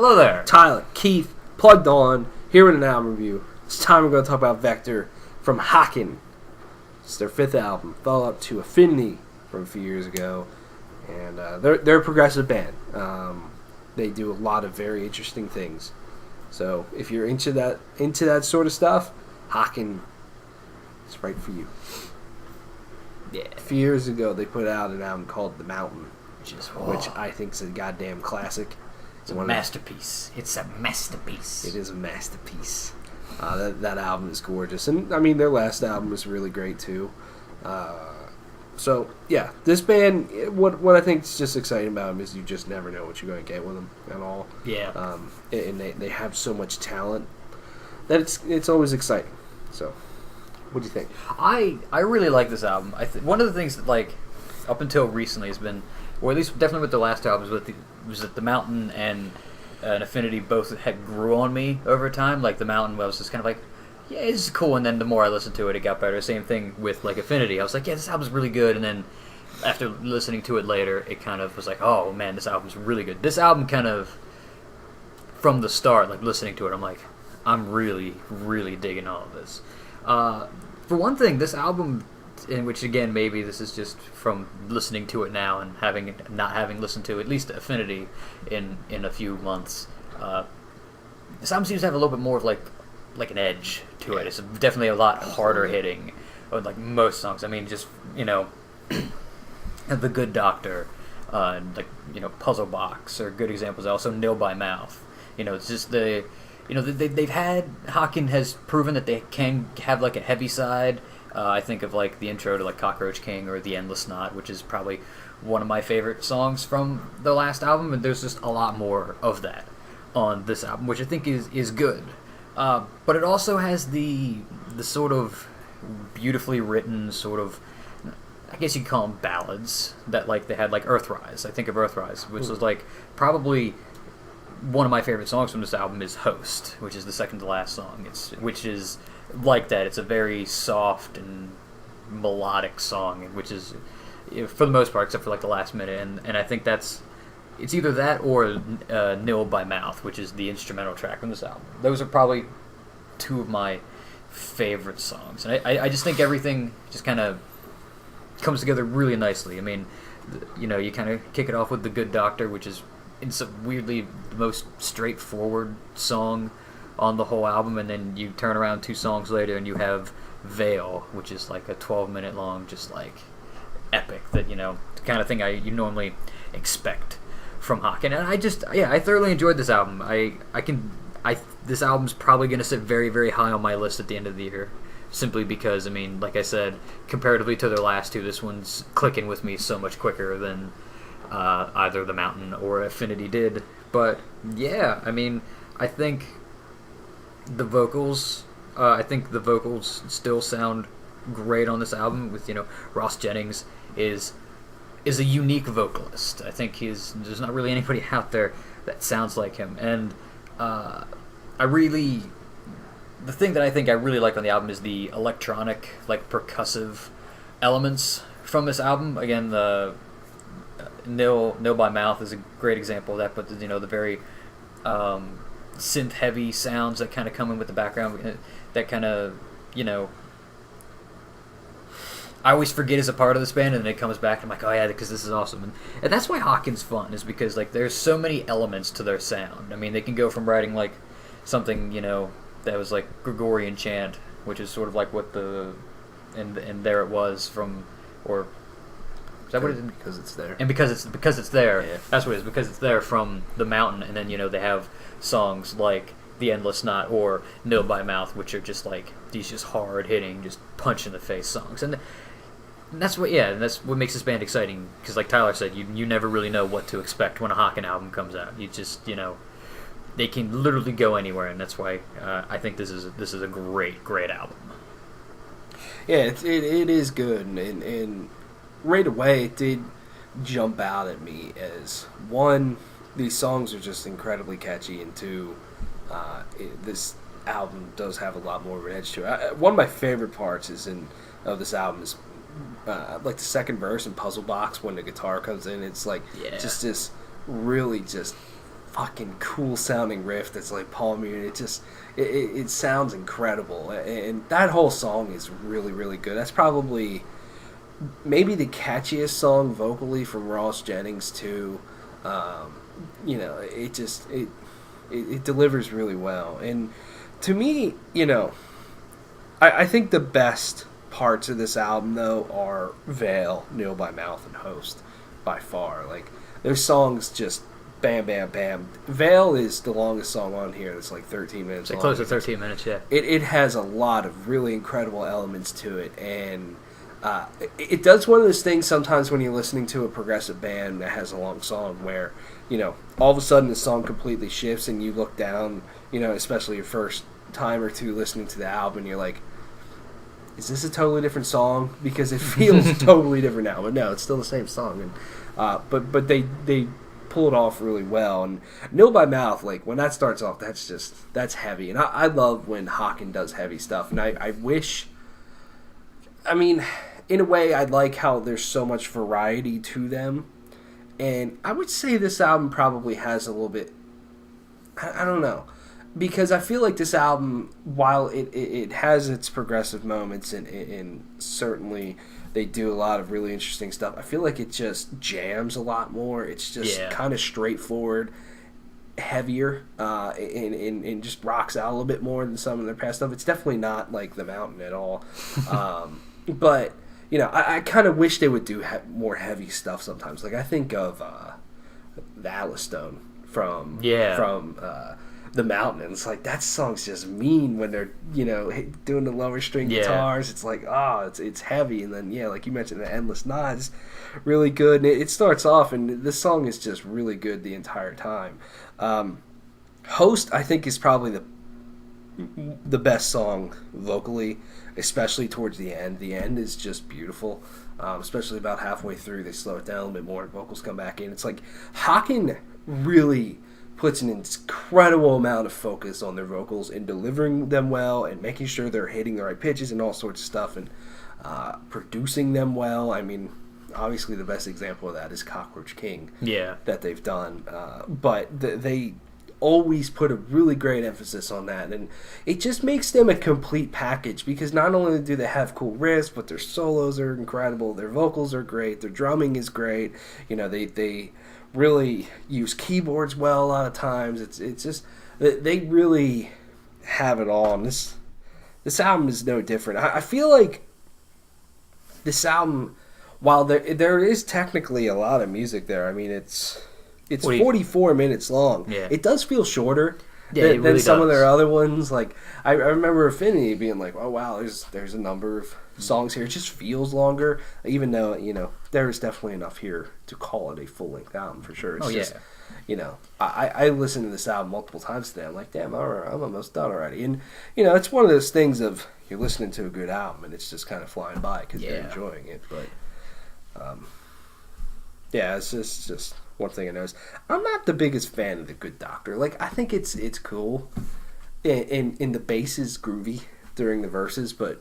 Hello there. Tyler, Keith, plugged on, here with an album review. It's time we're going to talk about Vector from Haken. It's their 5th album, follow up to Affinity from a few years ago. And they're a progressive band. They do a lot of very interesting things. So if you're into that sort of stuff, Haken is right for you. Yeah. A few years ago, they put out an album called The Mountain, which I think is a goddamn classic. It's a masterpiece. It's a masterpiece. It is a masterpiece. That album is gorgeous, and I mean their last album was really great too. So yeah, this band. What I think is just exciting about them is you just never know what you're going to get with them at all. Yeah. And they have so much talent that it's always exciting. So, what do you think? I really like this album. One of the things that like up until recently has been, or at least definitely with the last albums, was that The Mountain and Affinity both had grew on me over time. Like The Mountain, I was just kind of like, yeah, it's cool, and then the more I listened to it, it got better. Same thing with like Affinity. I was like, yeah, this album's really good, and then after listening to it later, it kind of was like, oh man, this album's really good. This album kind of, from the start, like listening to it, I'm like, I'm really, really digging all of this. For one thing, this album, in which again maybe this is just from listening to it now and not having listened to at least Affinity in a few months, this album seems to have a little bit more of like an edge to it. It's definitely a lot harder hitting on like most songs. I mean, just The Good Doctor, and like Puzzle Box are good examples. Also, Nil by Mouth. It's just they've had Haken has proven that they can have like a heavy side. I think of like the intro to like Cockroach King or The Endless Knot, which is probably one of my favorite songs from the last album, and there's just a lot more of that on this album, which I think is good. But it also has the sort of beautifully written sort of, I guess you could call them ballads that like they had like Earthrise. I think of Earthrise, which was like probably one of my favorite songs from this album is Host, which is the second to last song. Which is like that. It's a very soft and melodic song, which is for the most part, except for like the last minute, and I think it's either that or Nil by Mouth, which is the instrumental track from this album. Those are probably two of my favorite songs, and I just think everything just kind of comes together really nicely. I mean, you kind of kick it off with The Good Doctor, which is it's weirdly the most straightforward song on the whole album, and then you turn around 2 songs later and you have Veil, which is like a 12-minute long, just like epic that the kind of thing you normally expect from Haken. And I thoroughly enjoyed this album. This album's probably going to sit very, very high on my list at the end of the year, simply because, I mean, like I said, comparatively to their last 2, this one's clicking with me so much quicker than either The Mountain or Affinity did. But yeah, I mean, I think the vocals still sound great on this album. With Ross Jennings is a unique vocalist. I think there's not really anybody out there that sounds like him. And the thing that I think I really like on the album is the electronic, like percussive elements from this album. Again, the Nil by Mouth is a great example of that. But the very synth heavy sounds that kind of come in with the background, that kind of I always forget is a part of this band, and then it comes back and I'm like, oh yeah, because this is awesome. And that's why Haken's fun, is because like there's so many elements to their sound. I mean, they can go from writing like something that was like Gregorian chant, which is sort of like what and there it was from, or is that what it is? Because it's there. And because it's there. Yeah. That's what it is, because it's there from The Mountain, and then they have songs like The Endless Knot or Nil by Mouth, which are just like these just hard hitting, just punch in the face songs. And that's what makes this band exciting, because like Tyler said, you never really know what to expect when a Haken album comes out. You just they can literally go anywhere, and that's why I think this is a great album. Yeah, it is good, and right away it did jump out at me as, one, these songs are just incredibly catchy, and 2, this album does have a lot more of an edge to it. One of my favorite parts of this album is like the second verse in Puzzle Box, when the guitar comes in. It's like just this really just fucking cool sounding riff that's like Palmer. It sounds incredible, and that whole song is really, really good. That's probably maybe the catchiest song vocally from Ross Jennings too. It delivers really well, and to me, I think the best parts of this album though are Veil, Kneel by Mouth, and Host by far. Like their songs just bam, bam, bam. Veil is the longest song on here. It's like 13 minutes long. Close to 13 minutes, yeah. It has a lot of really incredible elements to it, and it does one of those things sometimes when you're listening to a progressive band that has a long song where, all of a sudden the song completely shifts and you look down, especially your first time or two listening to the album, and you're like, is this a totally different song? Because it feels totally different now. But no, it's still the same song. And but they pull it off really well. And Kneel by Mouth, like when that starts off, that's heavy. And I love when Haken does heavy stuff. And I wish, in a way, I like how there's so much variety to them. And I would say this album probably has a little bit, I don't know. Because I feel like this album, while it has its progressive moments and certainly they do a lot of really interesting stuff, I feel like it just jams a lot more. It's just kind of straightforward, heavier, and just rocks out a little bit more than some of their past stuff. It's definitely not like The Mountain at all. But, I kind of wish they would do more heavy stuff sometimes. Like I think of the Atlas Stone from The Mountain, and it's like that song's just mean when they're doing the lower string guitars. It's like it's heavy, and then like you mentioned, the Endless Night, really good. And it starts off, and this song is just really good the entire time. Host, I think, is probably the best song vocally, especially towards the end. The end is just beautiful, especially about halfway through. They slow it down a little bit more, vocals come back in. It's like Haken really puts an incredible amount of focus on their vocals and delivering them well and making sure they're hitting the right pitches and all sorts of stuff, and producing them well. Obviously the best example of that is Cockroach King that they've done. But they always put a really great emphasis on that, and it just makes them a complete package because not only do they have cool riffs, but their solos are incredible, their vocals are great, their drumming is great. They really use keyboards well a lot of times. It's just they really have it all, and this album is no different. I feel like this album, while there is technically a lot of music there, it's 44 minutes long. Yeah. It does feel shorter than some of their other ones. Like I remember Affinity being like, oh wow, there's a number of songs here. It just feels longer, even though there's definitely enough here to call it a full length album for sure. It's I listened to this album multiple times today. I'm like, damn, I'm almost done already. And it's one of those things of you're listening to a good album and it's just kind of flying by because you're enjoying it. But it's just one thing I noticed. I'm not the biggest fan of The Good Doctor. Like I think it's cool, and the bass is groovy during the verses, but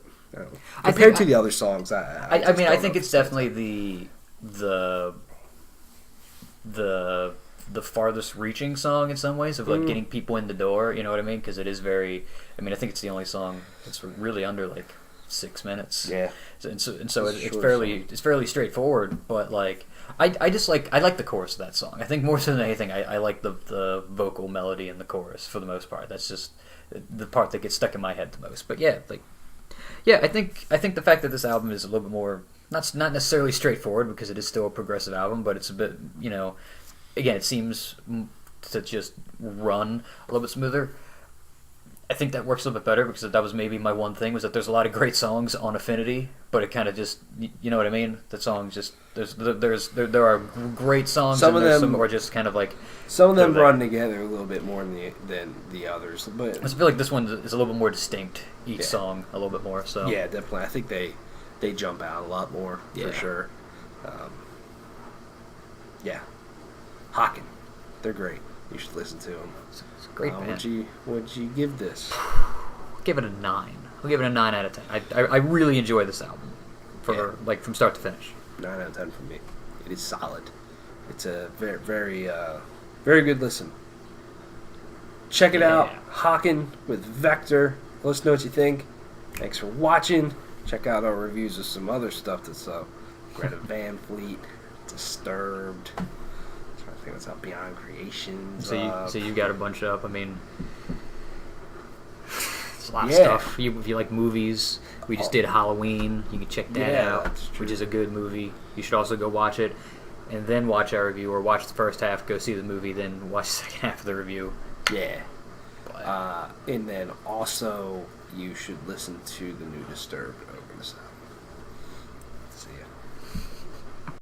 compared to the other songs, I think it's definitely the farthest reaching song in some ways of like getting people in the door. You know what I mean? Because it is very. I think it's the only song that's really under like 6 minutes. Yeah. So it's fairly straightforward, but like I like the chorus of that song. I think more so than anything, I like the vocal melody in the chorus for the most part. That's just the part that gets stuck in my head the most. But I think the fact that this album is a little bit more not necessarily straightforward because it is still a progressive album, but it's a bit again, it seems to just run a little bit smoother. I think that works a little bit better because that was maybe my one thing was that there's a lot of great songs on Affinity, but it kind of just you know what I mean. The songs just there are great songs. Some of them are just kind of like some of them run together a little bit more than the others. But I feel like this one is a little bit more distinct. Each song a little bit more. So yeah, definitely. I think they jump out a lot more for sure. Haken, they're great. You should listen to them. It's a great band. What'd you give this? Give it a 9. I'll give it a 9 out of 10. I really enjoy this album from start to finish. 9 out of 10 for me. It is solid. It's a very, very, very good listen. Check it out. Yeah. Haken with Vector. Let us know what you think. Thanks for watching. Check out our reviews of some other stuff that's up. Greta Van Fleet, Disturbed. I'm trying to think what's up. Beyond Creations. So you got a bunch up. I mean, it's a lot of stuff. If you like movies, we just did Halloween. You can check that out, which is a good movie. You should also go watch it, and then watch our review, or watch the first half, go see the movie, then watch the second half of the review. Yeah. And then also, you should listen to the new Disturbed over the summer.